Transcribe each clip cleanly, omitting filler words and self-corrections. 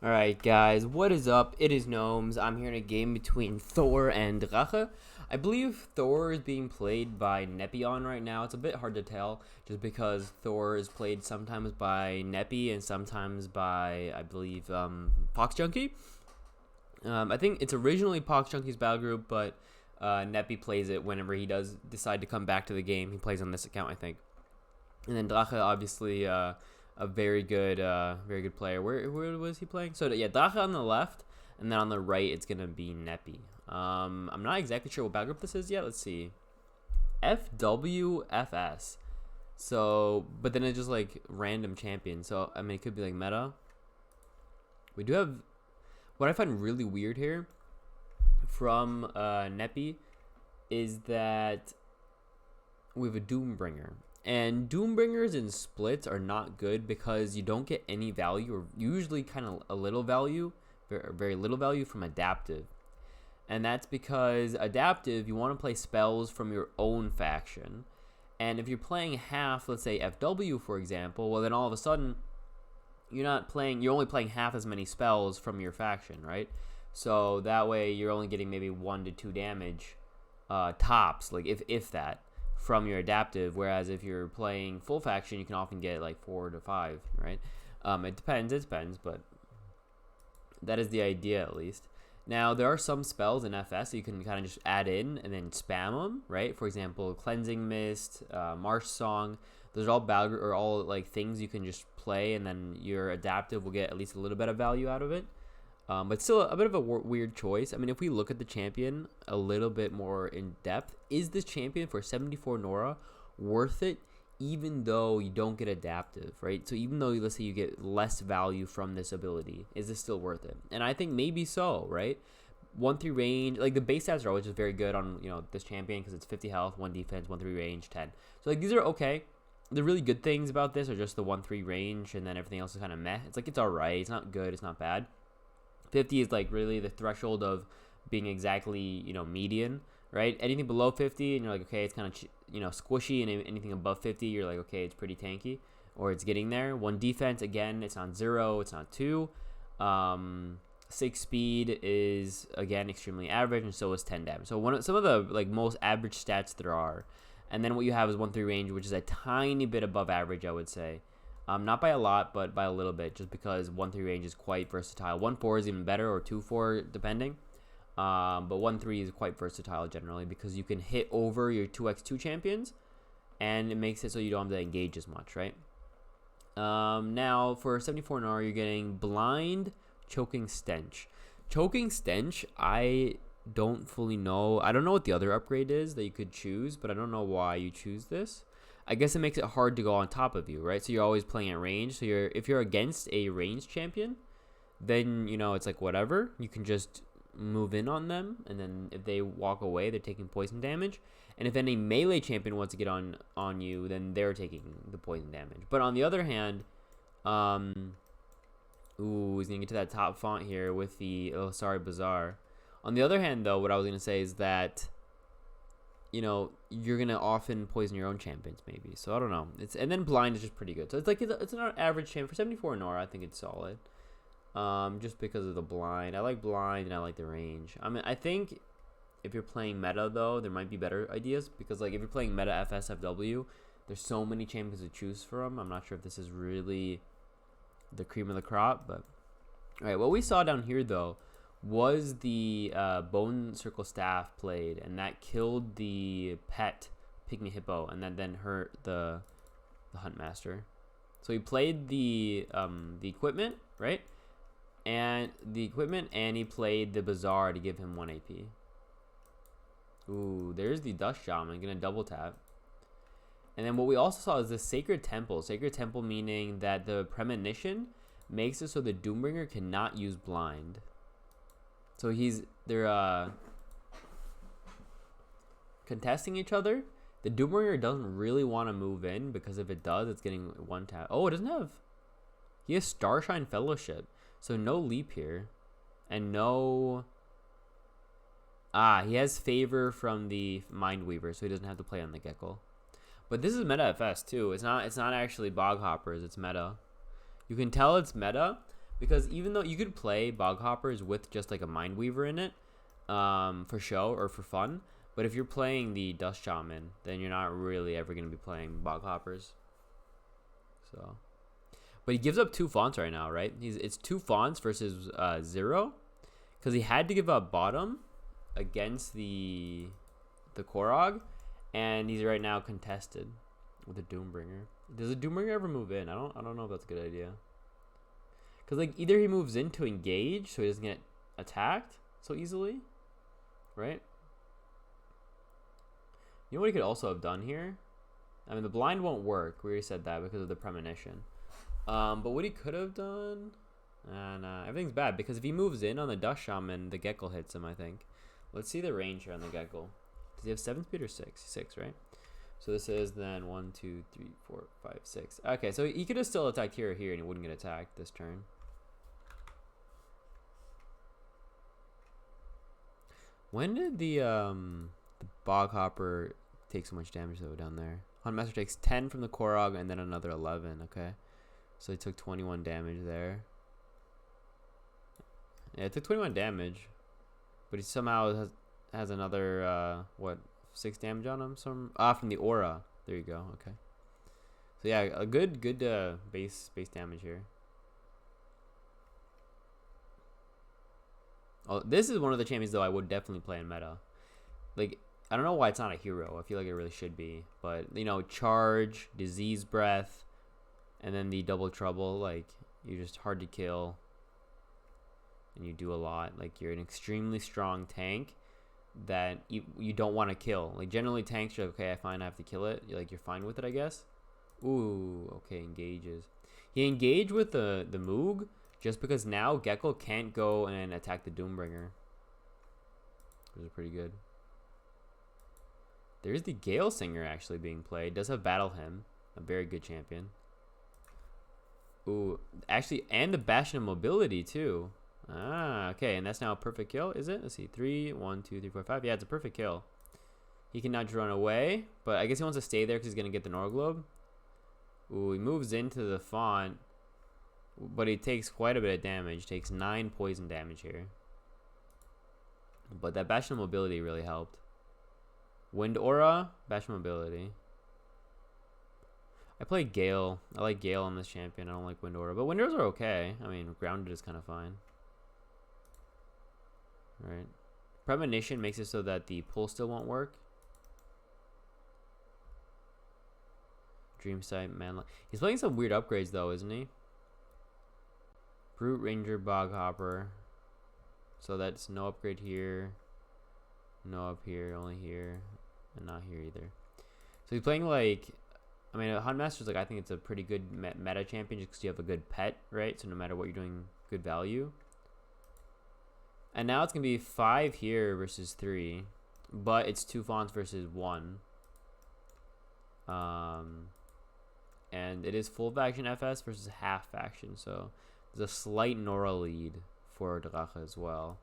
Alright guys, what is up? It is Gnomes. I'm here in a game between Thor and Drache. I believe Thor is being played by Nepion right now. It's a bit hard to tell just because Thor is played sometimes by Nepi and sometimes by, I believe, Poxjunkie. I think it's originally Poxjunkie's battle group, but Nepi plays it whenever he does decide to come back to the game. He plays on this account, I think. And then Drache, obviously, a very good player. Where was he playing? So yeah, Drache on the left, and then on the right it's gonna be Nepi. I'm not exactly sure what battle group this is yet. Let's see, FWFS. So, but then it's just like random champion. So I mean, it could be like meta. We do have what I find really weird here from Nepi is that we have a Doombringer. And Doombringers in splits are not good because you don't get any value, or usually kind of a little value, very little value from adaptive. And that's because adaptive, you want to play spells from your own faction. And if you're playing half, let's say FW for example, well then all of a sudden you're only playing half as many spells from your faction, right? So that way you're only getting maybe 1 to 2 damage tops, like if that, from your adaptive, whereas if you're playing full faction you can often get like 4 to 5, right? It depends, but that is the idea at least. Now there are some spells in FS that you can kind of just add in and then spam them, right? For example, Cleansing Mist, Marsh Song. Those are all like things you can just play, and then your adaptive will get at least a little bit of value out of it. But still a bit of a weird choice. I mean, if we look at the champion a little bit more in depth, is this champion for 74 Nora worth it even though you don't get adaptive, right? So even though, let's say, you get less value from this ability, is this still worth it? And I think maybe so, right? 1-3 range, like the base stats are always just very good on, this champion because it's 50 health, 1 defense, 1-3 range, 10. So like these are okay. The really good things about this are just the 1-3 range, and then everything else is kind of meh. It's like it's alright. It's not good. It's not bad. 50 is like really the threshold of being exactly, median, right? Anything below 50 and you're like, okay, it's kind of, squishy, and anything above 50, you're like, okay, it's pretty tanky, or it's getting there. 1 defense, again, it's not 0, it's not 2. 6 speed is, again, extremely average, and so is 10 damage. So some of the like most average stats there are. And then what you have is 1-3 range, which is a tiny bit above average, I would say. Not by a lot, but by a little bit, just because 1-3 range is quite versatile. 1-4 is even better, or 2-4 depending. But 1-3 is quite versatile generally because you can hit over your 2x2 champions, and it makes it so you don't have to engage as much, right? Now for 74 NR, you're getting Blind, Choking Stench. Choking Stench, I don't fully know. I don't know what the other upgrade is that you could choose, but I don't know why you choose this. I guess it makes it hard to go on top of you, right? So you're always playing at range. So if you're against a ranged champion, then it's like whatever. You can just move in on them, and then if they walk away, they're taking poison damage. And if any melee champion wants to get on you, then they're taking the poison damage. But on the other hand, he's gonna get to that top font here with the Bazaar. On the other hand, though, what I was gonna say is that you're gonna often poison your own champions, maybe. So I don't know. And then Blind is just pretty good. So it's an average champ for 74 Nora. I think it's solid. Just because of the Blind. I like Blind and I like the range. I mean, I think if you're playing meta though, there might be better ideas, because like if you're playing meta FSFW, there's so many champions to choose from. I'm not sure if this is really the cream of the crop, but all right. What we saw down here though was the Bone Circle Staff played, and that killed the pet Pygmy Hippo, and then hurt the Huntmaster. So he played the equipment, right? And he played the Bazaar to give him 1 AP. Ooh, there's the Dust Shaman, gonna double tap. And then what we also saw is the Sacred Temple. Sacred Temple meaning that the Premonition makes it so the Doombringer cannot use Blind. So they're contesting each other. The Doombringer doesn't really want to move in, because if it does, it's getting 1 tap. Oh, it doesn't have. He has Starshine Fellowship, so no leap here, and no. He has favor from the Mindweaver, so he doesn't have to play on the Gecko. But this is meta FS too. It's not actually Bog Hoppers. It's meta. You can tell it's meta Because even though you could play Bog Hoppers with just like a Mind Weaver in it, for show or for fun, but if you're playing the Dust Shaman, then you're not really ever going to be playing Bog Hoppers. So, but he gives up 2 fonts right now, right? It's 2 fonts versus 0, because he had to give up bottom against the Korog, and he's right now contested with a Doombringer. Does a Doombringer ever move in? I don't know if that's a good idea. Because like either he moves in to engage so he doesn't get attacked so easily, right? You know what he could also have done here? I mean, the blind won't work. We already said that because of the premonition. But what he could have done... Nah, everything's bad. Because if he moves in on the Dust Shaman, the Gekko hits him, I think. Let's see the range here on the Gekko. Does he have 7 speed or 6? 6, right? So this is then 1, 2, 3, 4, 5, 6. Okay, so he could have still attacked here or here and he wouldn't get attacked this turn. When did the Bog Hopper take so much damage though down there? Huntmaster takes 10 from the Korog and then another 11. Okay, so he took 21 damage there. Yeah, it took 21 damage, but he somehow has another what, 6 damage on him. From the aura. There you go. Okay, so yeah, a good base damage here. Oh, this is one of the champions though I would definitely play in meta. Like, I don't know why it's not a hero. I feel like it really should be. But, you know, charge, disease breath, and then the double trouble. Like, you're just hard to kill. And you do a lot. Like, you're an extremely strong tank that you don't want to kill. Like, generally tanks are, okay, I have to kill it. You're fine with it, I guess. Ooh, okay, engages. He engaged with the Moog just because now Gekko can't go and attack the Doombringer. Those are pretty good. There's the Gale Singer actually being played. Does have Battle Hymn. A very good champion. Ooh, actually, and the Bastion of Mobility too. Ah, okay, and that's now a perfect kill, is it? Let's see. 3, 1, 2, 3, 4, 5. Yeah, it's a perfect kill. He can now run away, but I guess he wants to stay there because he's going to get the Norglobe. Ooh, he moves into the font, but he takes quite a bit of damage. Takes 9 poison damage here. But that Bastion of Mobility really helped. Wind Aura, Bastion Mobility. I play Gale. I like Gale on this champion. I don't like Wind Aura. But Wind Auras are okay. I mean, Grounded is kind of fine. Right. Premonition makes it so that the pull still won't work. Dream Sight, Man. He's playing some weird upgrades though, isn't he? Brute Ranger, Bog Hopper. So that's no upgrade here. No up here, only here. And not here either. So he's playing like... I mean, Huntmaster's like, I think it's a pretty good meta champion just because you have a good pet, right? So no matter what you're doing, good value. And now it's going to be 5 here versus 3. But it's 2 fonts versus 1. And it is full faction FS versus half faction. So there's a slight Nora lead for Drache as well.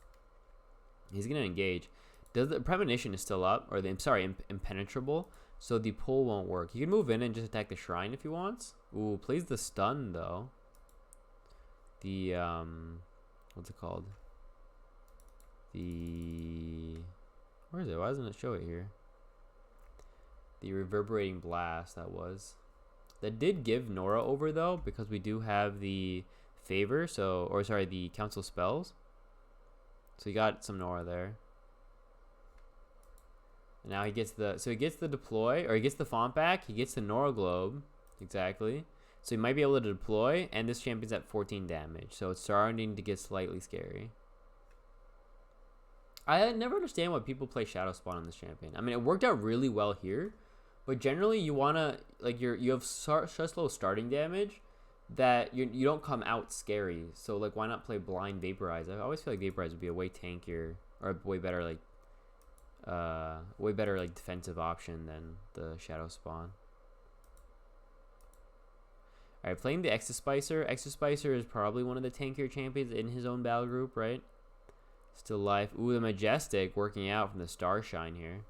He's going to engage. The Premonition is still up. Or Impenetrable. So the pull won't work. He can move in and just attack the shrine if he wants. Ooh, plays the stun though. The what's it called? Where is it? Why doesn't it show it here? The reverberating blast that did give Nora over though, because we do have the favor, the council spells. So you got some Nora there. And now he gets the deploy, or he gets the font back, he gets the Nora Globe. Exactly. So he might be able to deploy, and this champion's at 14 damage. So it's starting to get slightly scary. I never understand why people play Shadow Spawn on this champion. I mean, it worked out really well here, but generally you wanna you have such low starting damage that you don't come out scary. So like, why not play Blind Vaporize? I always feel like Vaporize would be a way tankier or way better defensive option than the Shadow Spawn. Alright, playing the Exospicer. Exospicer is probably one of the tankier champions in his own battle group, right? Still life. Ooh, the Majestic working out from the Starshine here.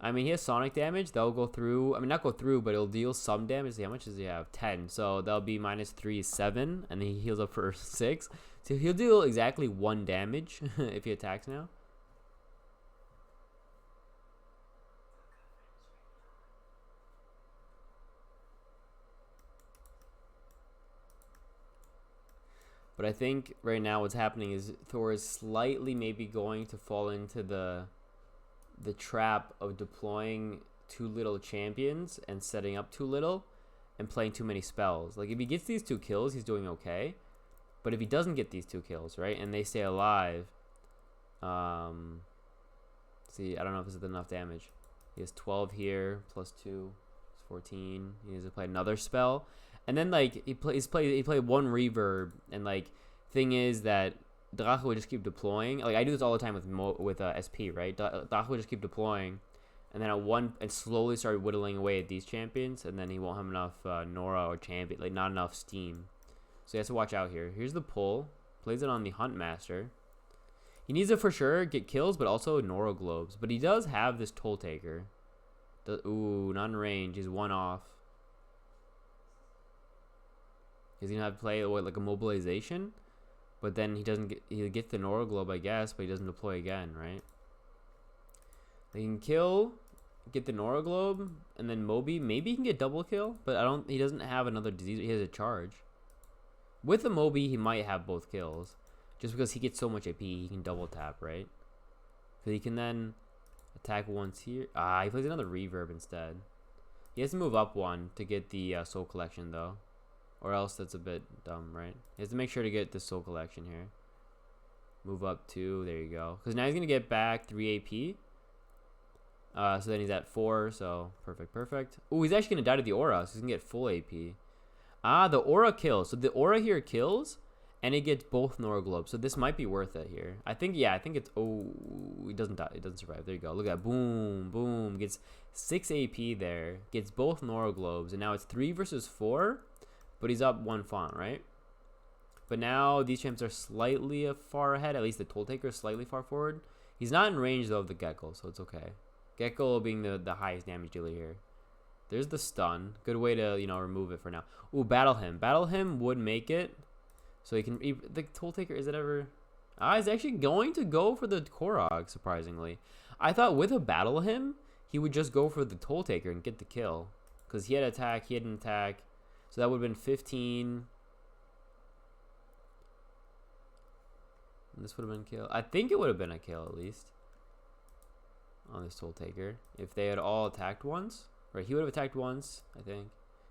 I mean, he has sonic damage. That'll go through. I mean, not go through, but it'll deal some damage. See, how much does he have? 10. So that'll be -3 is 7. And then he heals up for 6. So he'll deal exactly 1 damage if he attacks now. But I think right now what's happening is Thor is slightly maybe going to fall into the trap of deploying too little champions and setting up too little and playing too many spells. Like if he gets these 2 kills, he's doing okay. But if he doesn't get these 2 kills, right, and they stay alive, see, I don't know if this is enough damage. He has 12 here, plus 2, it's 14. He needs to play another spell. And then like he played 1 reverb, and like thing is that Drache would just keep deploying. Like I do this all the time with SP, right? Drache would just keep deploying, and then and slowly start whittling away at these champions, and then he won't have enough Nora or champion, like not enough steam. So he has to watch out here. Here's the pull. Plays it on the Hunt Master. He needs to for sure get kills, but also Nora globes. But he does have this Toll Taker. Ooh, not in range. He's 1 off. He's gonna have to play like a mobilization, but then he doesn't get. He gets the Nora globe, I guess, but he doesn't deploy again, right? He can kill, get the Nora globe, and then Moby. Maybe he can get double kill, but I don't. He doesn't have another disease. He has a charge. With the Moby, he might have both kills, just because he gets so much AP. He can double tap, right? So he can then attack once here. He plays another reverb instead. He has to move up 1 to get the soul collection though. Or else that's a bit dumb, right? He has to make sure to get the soul collection here. Move up 2. There you go. Because now he's going to get back 3 AP. So then he's at 4. So perfect. Oh, he's actually going to die to the aura. So he's going to get full AP. The aura kills. So the aura here kills. And it gets both Nora globes. So this might be worth it here. I think it's... Oh, he doesn't die. It doesn't survive. There you go. Look at that. Boom. Boom. Gets 6 AP there. Gets both Nora globes. And now it's 3 versus 4. But he's up 1 font, right? But now these champs are slightly far ahead. At least the Toll Taker is slightly far forward. He's not in range, though, of the Gecko, so it's okay. Gecko being the highest damage dealer here. There's the stun. Good way to, remove it for now. Ooh, Battle Him. Battle Him would make it. So he can... The Toll Taker, is it ever... he's actually going to go for the Korok, surprisingly. I thought with a Battle Him, he would just go for the Toll Taker and get the kill. Because he had attack, he had an attack... So that would have been 15. And this would have been kill. I think it would have been a kill at least. On this Toll Taker. If they had all attacked once. Right, he would have attacked once, I think.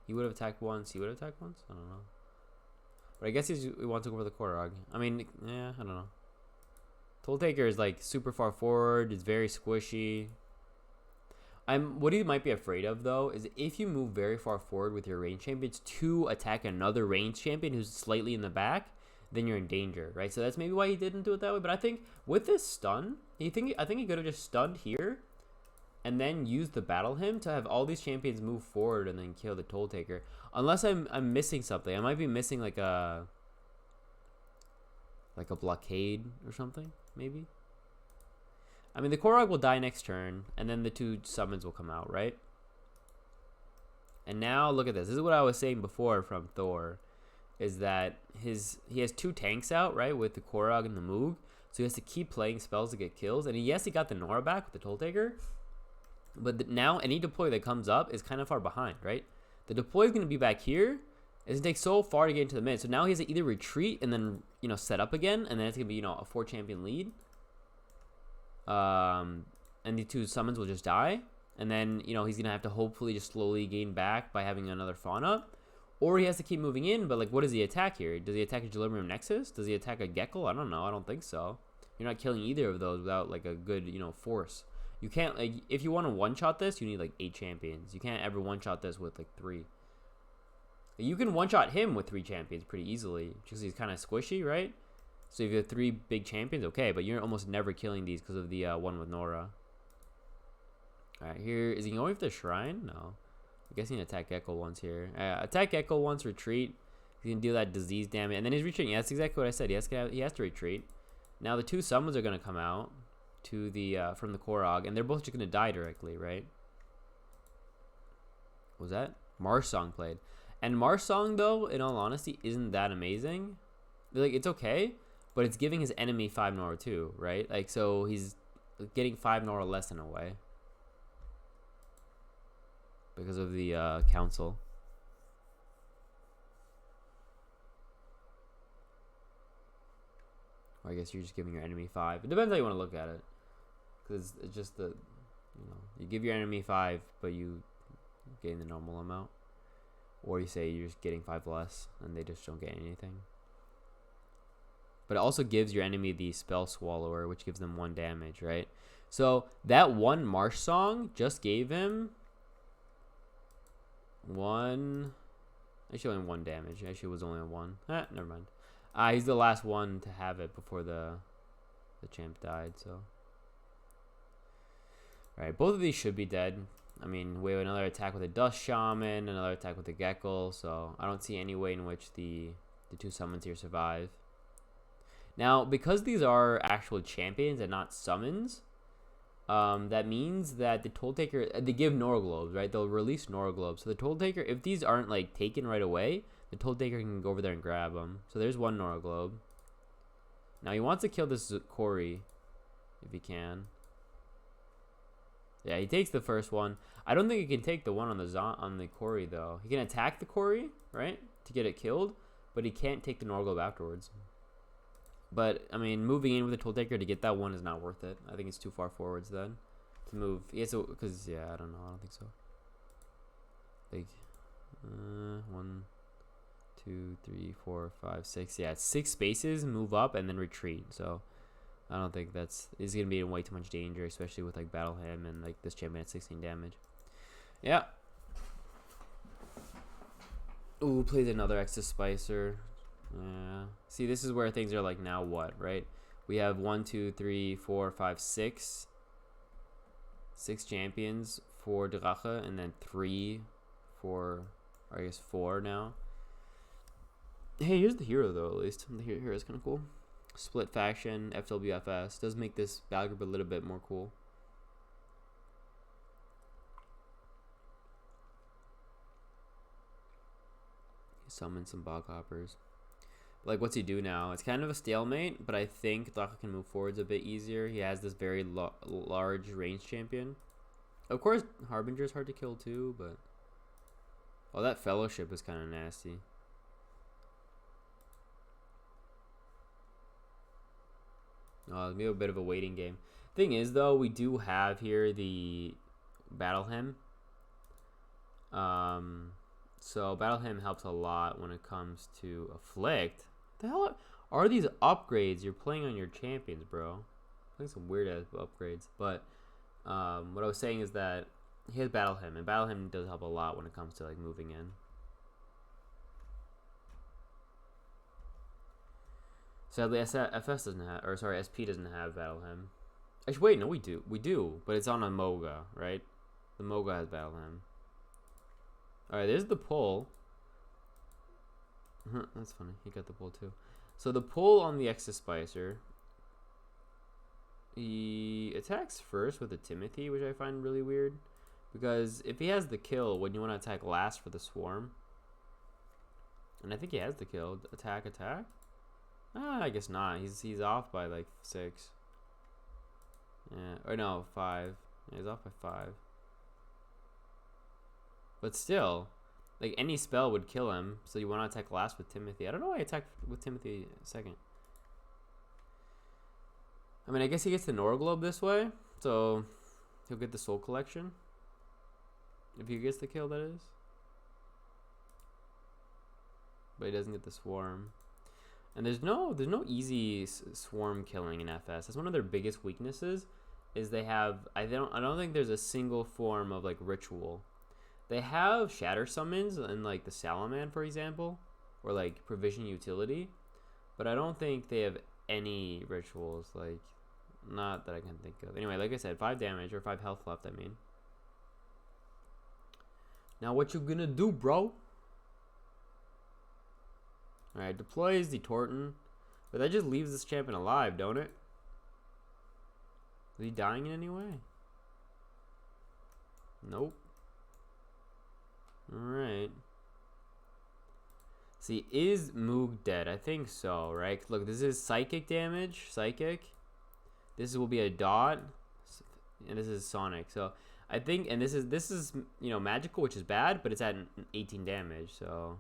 He would have attacked once. He would have attacked once? I don't know. But I guess he wants to go for the Korok. I mean, yeah, I don't know. Toll Taker is like super far forward. It's very squishy. What you might be afraid of though is if you move very far forward with your range champions to attack another range champion who's slightly in the back, then you're in danger, right? So that's maybe why he didn't do it that way. But I think with this stun, I think he could have just stunned here, and then used the Battle Hymn to have all these champions move forward and then kill the Toll Taker. Unless I'm missing something. I might be missing like a blockade or something, maybe. I mean, the Korok will die next turn, and then the 2 summons will come out, right? And now, look at this. This is what I was saying before from Thor, is that he has 2 tanks out, right, with the Korok and the Moog, so he has to keep playing spells to get kills. And yes, he got the Nora back with the Toll Taker, but now any deploy that comes up is kind of far behind, right? The deploy is going to be back here. It's going to take so far to get into the mid. So now he has to either retreat and then, set up again, and then it's going to be, a 4-champion lead. And the 2 summons will just die, and then he's gonna have to hopefully just slowly gain back by having another fauna, or he has to keep moving in. But like, what does he attack here? Does he attack a Delirium Nexus? Does he attack a Gecko? I don't know. I don't think so. You're not killing either of those without like a good force. You can't, like, if you want to one-shot this, you need like 8 champions. You can't ever one-shot this with like 3. You can one-shot him with 3 champions pretty easily, because he's kind of squishy, right? So if you have 3 big champions, okay, but you're almost never killing these because of the one with Nora. Alright, here, is he going for the Shrine? No. I guess he can attack Gecko once here. Attack Gecko once, retreat. He can do that disease damage, and then he's retreating. Yeah, that's exactly what I said. He has to retreat. Now the 2 summons are going to come out. to the from the Korog, and they're both just gonna die directly, right? What was that Marsh Song played? And Marsh Song, though, in all honesty, isn't that amazing. Like, it's okay, but it's giving his enemy 5 Nora too, right? Like, so he's getting 5 Nora less in a way because of the council. Or I guess you're just giving your enemy 5. It depends how you want to look at it, because it's just the, you give your enemy 5, but you gain the normal amount, or you say you're just getting 5 less, and they just don't get anything. But it also gives your enemy the Spell Swallower, which gives them 1 damage, right? So that one Marsh Song just gave him 1. Actually, only 1 damage. Actually, it was only a 1. Never mind. He's the last one to have it before the champ died. So, all right, both of these should be dead. I mean, we have another attack with a Dust Shaman, another attack with a Gecko. So I don't see any way in which the 2 summons here survive. Now, because these are actual champions and not summons, that means that the Toll Taker, they give Nora Globes, right? They'll release Nora Globes. So the Toll Taker, if these aren't like taken right away, the Toll Taker can go over there and grab them. So there's 1 Nora Globe. Now he wants to kill this Corey, if he can. Yeah, he takes the first one. I don't think he can take the one on the Corey though. He can attack the Corey, right, to get it killed, but he can't take the Nora Globe afterwards. But, I mean, moving in with the Toll Taker to get that one is not worth it. I think it's too far forwards then to move. Yeah, so, because, yeah, I don't know. I don't think so. Like, 1, 2, 3, 4, 5, 6. Yeah, it's 6 spaces, move up, and then retreat. So, I don't think it's going to be in way too much danger, especially with, like, Battle Him and, like, this champion at 16 damage. Yeah. Ooh, plays another Extra Spicer. Yeah. See, this is where things are like, now what, right? We have 1, 2, 3, 4, 5, 6 champions for Drache, and then 3 for, or I guess 4 now. Hey, here's the hero though. At least the hero is kind of cool. Split faction, FWFS does make this battle group a little bit more cool. Summon some bog hoppers. Like, what's he do now? It's kind of a stalemate, but I think Drache can move forwards a bit easier. He has this very large range champion. Of course, Harbinger is hard to kill too, but... Oh, that Fellowship is kind of nasty. Oh, it'll be a bit of a waiting game. Thing is, though, we do have here the Battle Hymn. So Battle Hymn helps a lot when it comes to Afflict. The hell are these upgrades you're playing on your champions, bro? Playing some weird ass upgrades. But what I was saying is that he has Battle Hymn, and Battle Hymn does help a lot when it comes to like moving in. Sadly, FS doesn't have, or sorry, SP doesn't have Battle Hymn. Actually, wait, no, we do, but it's on a Moga, right? The Moga has Battle Hymn. All right, there's the pull. That's funny. He got the pull too. So the pull on the Extra Spicer. He attacks first with a Timothy, which I find really weird, because if he has the kill, wouldn't you want to attack last for the swarm? And I think he has the kill. Attack. I guess not. He's off by like 6. Yeah, or no, 5. Yeah, he's off by 5. But still, like, any spell would kill him, so you want to attack last with Timothy. I don't know why I attacked with Timothy second. I mean, I guess he gets the Nora Globe this way, so he'll get the Soul Collection. If he gets the kill, that is. But he doesn't get the Swarm. And there's no easy Swarm killing in FS. That's one of their biggest weaknesses, is they have, I don't think there's a single form of, like, ritual. They have Shatter Summons in, like, the Salaman, for example, or, like, Provision Utility, but I don't think they have any rituals, like, not that I can think of. Anyway, like I said, 5 damage, or 5 health left, I mean. Now, what you gonna do, bro? Alright, deploys the Torton, but that just leaves this champion alive, don't it? Is he dying in any way? Nope. Alright. See, is Moog dead? I think so, right? Look, this is psychic damage. Psychic. This will be a dot. And this is sonic. So I think, and this is you know, magical, which is bad, but it's at 18 damage. So,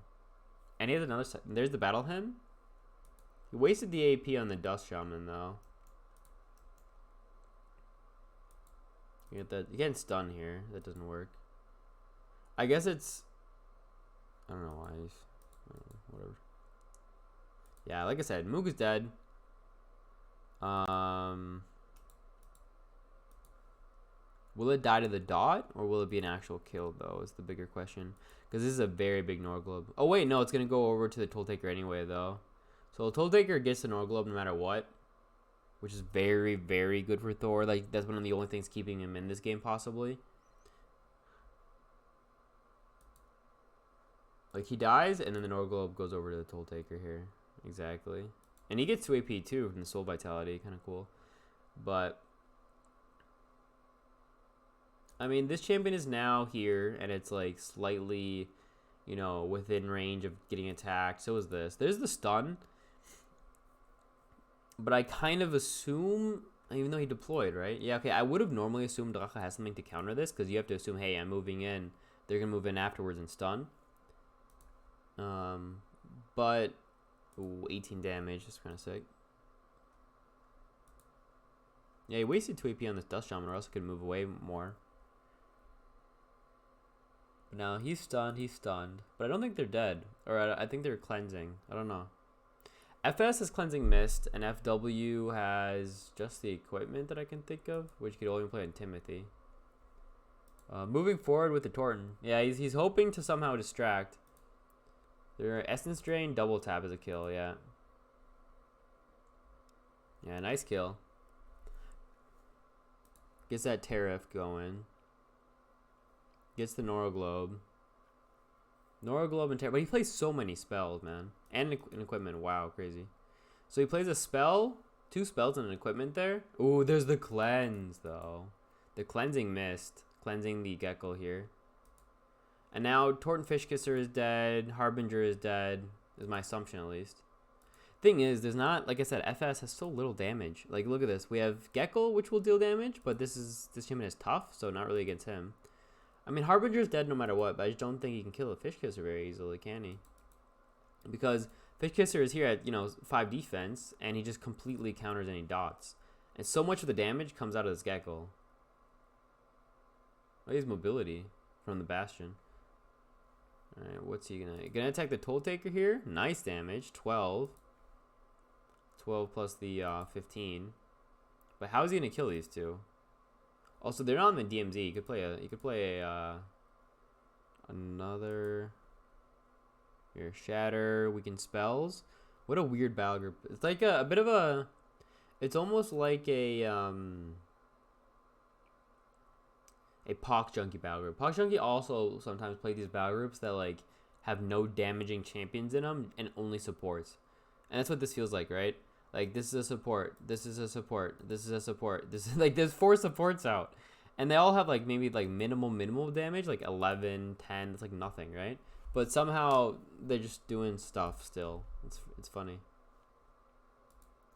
and he has another. There's the battle hymn. He wasted the AP on the dust shaman though. You get that? You can't stun here. That doesn't work. I guess it's. I don't know why. Whatever. Yeah, like I said, Moog is dead. Will it die to the dot, or will it be an actual kill, though, is the bigger question. Because this is a very big Norglobe. Oh, wait, no, it's going to go over to the Toll Taker anyway, though. So Toll Taker gets the Norglobe no matter what, which is very, very good for Thor. Like, that's one of the only things keeping him in this game, possibly. Like, he dies, and then the Norglobe goes over to the Toll Taker here. Exactly. And he gets 2 AP, too, from the Soul Vitality. Kind of cool. But I mean, this champion is now here, and it's like slightly, you know, within range of getting attacked. So is this. There's the stun. But I kind of assume, even though he deployed, right? Yeah, okay, I would have normally assumed Drache has something to counter this, because you have to assume, hey, I'm moving in. They're going to move in afterwards and stun. But, ooh, 18 damage. That's kind of sick. Yeah, he wasted 2 AP on this Dust Shaman, or else he could move away more. But now he's stunned. But I don't think they're dead. Or I think they're cleansing. I don't know. FS has Cleansing Mist, and FW has just the equipment that I can think of, which could only play in Timothy. Moving forward with the Torton. Yeah, he's hoping to somehow distract. Their Essence Drain, double tap is a kill, yeah. Yeah, nice kill. Gets that Tariff going. Gets the Noroglobe. Noroglobe and Tariff. But he plays so many spells, man. And an equipment. Wow, crazy. So he plays a spell, 2 spells and an equipment there. Ooh, there's the Cleanse, though. The Cleansing Mist. Cleansing the Gecko here. And now Torton Fishkisser is dead. Harbinger is dead. Is my assumption, at least. Thing is, there's not, like I said, FS has so little damage. Like, look at this. We have Gecko, which will deal damage, but this champion is tough, so not really against him. I mean, Harbinger is dead no matter what, but I just don't think he can kill a Fishkisser very easily, can he? Because Fishkisser is here at, you know, 5 defense, and he just completely counters any dots. And so much of the damage comes out of this Gecko. Oh, he has mobility from the Bastion. Alright, what's he gonna attack the Toll Taker here? Nice damage, 12. 12 plus the 15. But how is he gonna kill these two? Also, they're not on the DMZ. You could play another here, Shatter, Weaken Spells. What a weird battle group. It's like a bit of a, it's almost like a Pox Junkie battle group. Pox Junkie also sometimes play these battle groups that like have no damaging champions in them and only supports. And that's what this feels like, right? Like, this is a support, this is a support, this is a support, this is like, there's 4 supports out. And they all have like maybe like minimal damage, like 11, 10, it's like nothing, right? But somehow they're just doing stuff still. It's funny.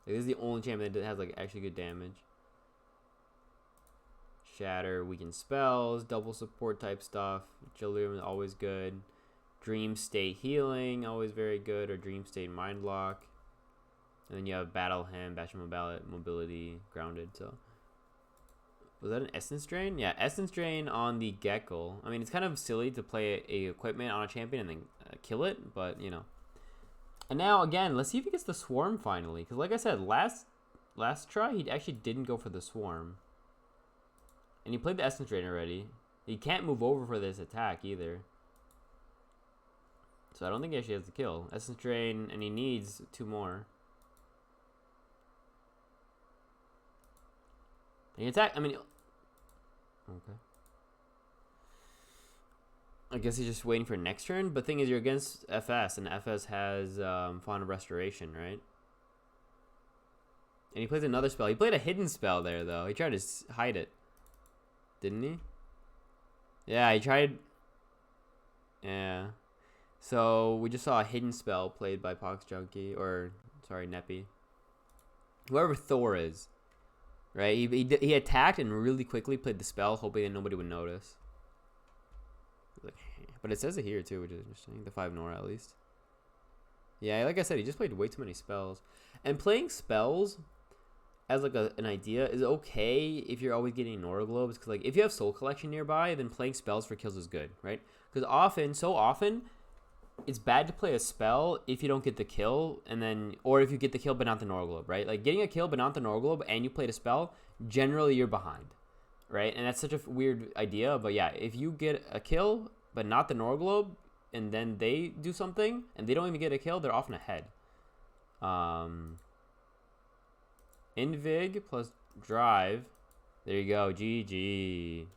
Like, this is the only champion that has like actually good damage. Shatter, Weaken Spells, double support type stuff. Delirium is always good. Dream State Healing, always very good, or Dream State Mind Lock. And then you have Battle Hymn, Bastion Mobility, Grounded. So, was that an Essence Drain? Yeah, Essence Drain on the Gecko. I mean, it's kind of silly to play a equipment on a champion and then kill it, but you know. And now again, let's see if he gets the Swarm finally. Because like I said, last try he actually didn't go for the Swarm, and he played the Essence Drain already. He can't move over for this attack either. So I don't think he actually has the kill. Essence Drain, and he needs 2 more. He attack. I mean, okay. I guess he's just waiting for next turn. But thing is, you're against FS, and FS has Fawn of Restoration, right? And he plays another spell. He played a hidden spell there, though. He tried to hide it. Didn't he? Yeah, he tried. Yeah. So, we just saw a hidden spell played by Pox Junkie. Or, sorry, Neppy. Whoever Thor is. Right? He attacked and really quickly played the spell, hoping that nobody would notice. But it says it here, too, which is interesting. The 5 Nora, at least. Yeah, like I said, he just played way too many spells. And playing spells as like an idea is okay if you're always getting Nora Globes, because like if you have Soul Collection nearby, then playing spells for kills is good, right? Because so often it's bad to play a spell if you don't get the kill, and then, or if you get the kill but not the Nora Globe, right? Like getting a kill but not the Nora Globe and you played a spell, generally you're behind, right? And that's such a weird idea, but yeah, if you get a kill but not the Nora Globe, and then they do something and they don't even get a kill, they're often ahead. Invig plus drive. There you go. GG.